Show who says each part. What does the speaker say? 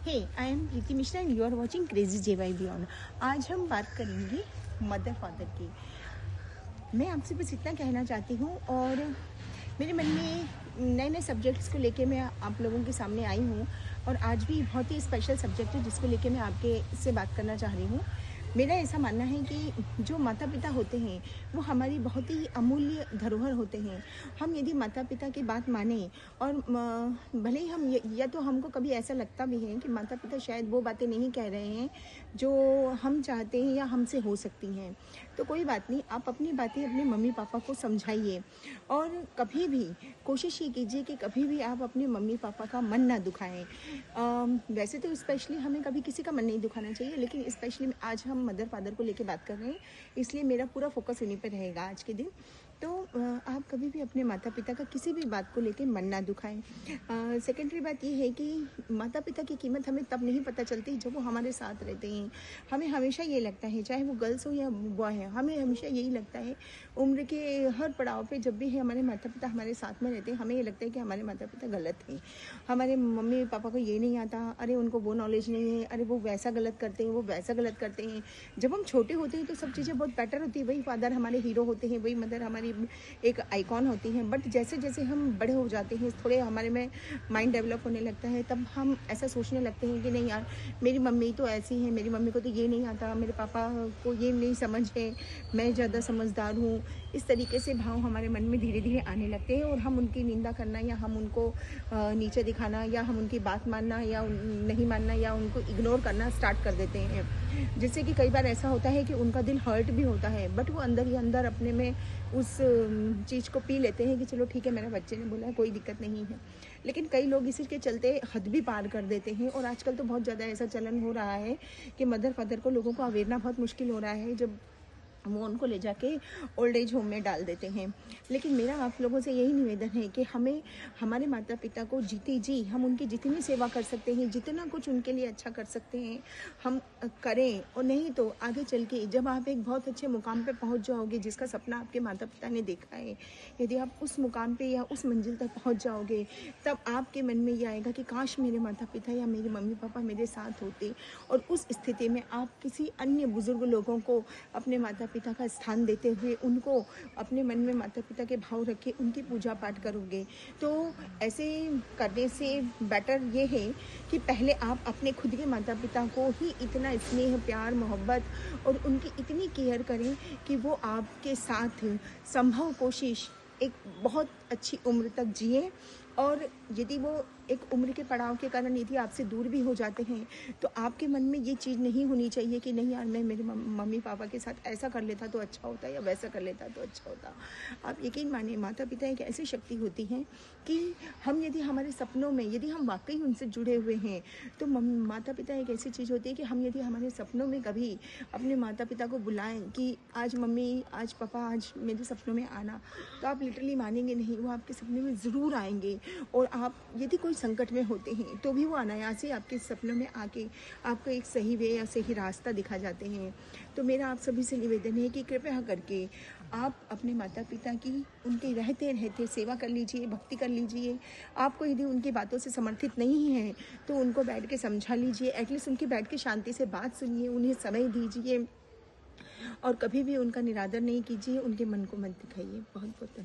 Speaker 1: Hey, I am Preeti Mishra and you are watching crazy JY beyond. आज हम बात करेंगे मदर फादर की। मैं आपसे बस इतना कहना चाहती हूँ और मेरे मन में नए नए सब्जेक्ट्स को लेके मैं आप लोगों के सामने आई हूँ और आज भी बहुत ही स्पेशल सब्जेक्ट है जिसको लेके मैं आपके से बात करना चाह रही हूँ। मेरा ऐसा मानना है कि जो माता पिता होते हैं वो हमारी बहुत ही अमूल्य धरोहर होते हैं। हम यदि माता पिता की बात माने और भले ही हम या तो हमको कभी ऐसा लगता भी है कि माता पिता शायद वो बातें नहीं कह रहे हैं जो हम चाहते हैं या हमसे हो सकती हैं, तो कोई बात नहीं, आप अपनी बातें अपने मम्मी पापा को समझाइए और कभी भी कोशिश ये कीजिए कि कभी भी आप अपने मम्मी पापा का मन ना दुखाएं। वैसे तो स्पेशली हमें कभी किसी का मन नहीं दुखाना चाहिए, लेकिन स्पेशली आज हम मदर फादर को लेके बात कर रहे हैं, इसलिए मेरा पूरा फोकस इन्हीं पर रहेगा आज के दिन। तो आप कभी भी अपने माता पिता का किसी भी बात को लेके मन ना दुखाएं। सेकेंडरी बात ये है कि माता पिता की कीमत हमें तब नहीं पता चलती जब वो हमारे साथ रहते हैं। हमें हमेशा ये लगता है, चाहे वो गर्ल्स हो या बॉय है, हमें हमेशा यही लगता है उम्र के हर पड़ाव पे जब भी है हमारे माता पिता हमारे साथ में रहते हैं, हमें ये लगता है कि हमारे माता पिता गलत हैं। हमारे मम्मी पापा को ये नहीं आता, अरे उनको वो नॉलेज नहीं है, अरे वो वैसा गलत करते हैं, वो वैसा गलत करते हैं। जब हम छोटे होते हैं तो सब चीज़ें बहुत बेटर होती है, वही फादर हमारे हीरो होते हैं, वही मदर हमारी एक आइकॉन होती हैं। बट जैसे जैसे हम बड़े हो जाते हैं, थोड़े हमारे में माइंड डेवलप होने लगता है, तब हम ऐसा सोचने लगते हैं कि नहीं यार, मेरी मम्मी तो ऐसी है, मेरी मम्मी को तो ये नहीं आता, मेरे पापा को ये नहीं समझ है, मैं ज़्यादा समझदार हूँ। इस तरीके से भाव हमारे मन में धीरे धीरे आने लगते हैं और हम उनकी निंदा करना या हम उनको नीचे दिखाना या हम उनकी बात मानना या नहीं मानना या उनको इग्नोर करना स्टार्ट कर देते हैं, जिससे कि कई बार ऐसा होता है कि उनका दिल हर्ट भी होता है, बट वो अंदर ही अंदर अपने में उस चीज़ को पी लेते हैं कि चलो ठीक है, मेरे बच्चे ने बोला, कोई दिक्कत नहीं है। लेकिन कई लोग इसी के चलते हद भी पार कर देते हैं और आजकल तो बहुत ज़्यादा ऐसा चलन हो रहा है कि मदर फादर को लोगों को अवेरना बहुत मुश्किल हो रहा है जब वो उनको ले जाके ओल्ड एज होम में डाल देते हैं। लेकिन मेरा आप लोगों से यही निवेदन है कि हमें हमारे माता पिता को जीते जी हम उनकी जितनी सेवा कर सकते हैं, जितना कुछ उनके लिए अच्छा कर सकते हैं हम करें। और नहीं तो आगे चल के जब आप एक बहुत अच्छे मुकाम पे पहुंच जाओगे जिसका सपना आपके माता पिता ने देखा है, यदि आप उस मुकाम पे या उस मंजिल तक पहुँच जाओगे, तब आपके मन में ये आएगा कि काश मेरे माता पिता या मेरे मम्मी पापा मेरे साथ होते। और उस स्थिति में आप किसी अन्य बुजुर्ग लोगों को अपने माता पिता का स्थान देते हुए उनको अपने मन में माता पिता के भाव रखे उनकी पूजा पाठ करोगे। तो ऐसे करने से बेटर ये है कि पहले आप अपने खुद के माता पिता को ही इतना स्नेह प्यार मोहब्बत और उनकी इतनी केयर करें कि वो आपके साथ संभव कोशिश एक बहुत अच्छी उम्र तक जिए। और यदि वो एक उम्र के पड़ाव के कारण यदि आपसे दूर भी हो जाते हैं तो आपके मन में ये चीज़ नहीं होनी चाहिए कि नहीं यार, मैं मेरे मम्मी पापा के साथ ऐसा कर लेता तो अच्छा होता या वैसा कर लेता तो अच्छा होता। आप यकीन मानिए, माता पिता एक ऐसी शक्ति होती हैं कि हम यदि हमारे सपनों में यदि हम वाकई उनसे जुड़े हुए हैं तो माता पिता एक ऐसी चीज़ होती है कि हम यदि हमारे सपनों में कभी अपने माता पिता को बुलाएं कि आज मम्मी, आज पापा, आज मेरे सपनों में आना, तो आप लिटरली मानेंगे नहीं, वो आपके सपने में ज़रूर आएंगे। और आप यदि कोई संकट में होते हैं तो भी वो अनायास ही आपके सपनों में आके आपको एक सही वे या सही रास्ता दिखा जाते हैं। तो मेरा आप सभी से निवेदन है कि कृपया करके आप अपने माता पिता की उनके रहते रहते सेवा कर लीजिए, भक्ति कर लीजिए। आपको यदि उनकी बातों से समर्थित नहीं है तो उनको बैठ के समझा लीजिए, एटलीस्ट उनकी बैठ के शांति से बात सुनिए, उन्हें समय दीजिए और कभी भी उनका निरादर नहीं कीजिए, उनके मन को मत दिखाइए। बहुत बहुत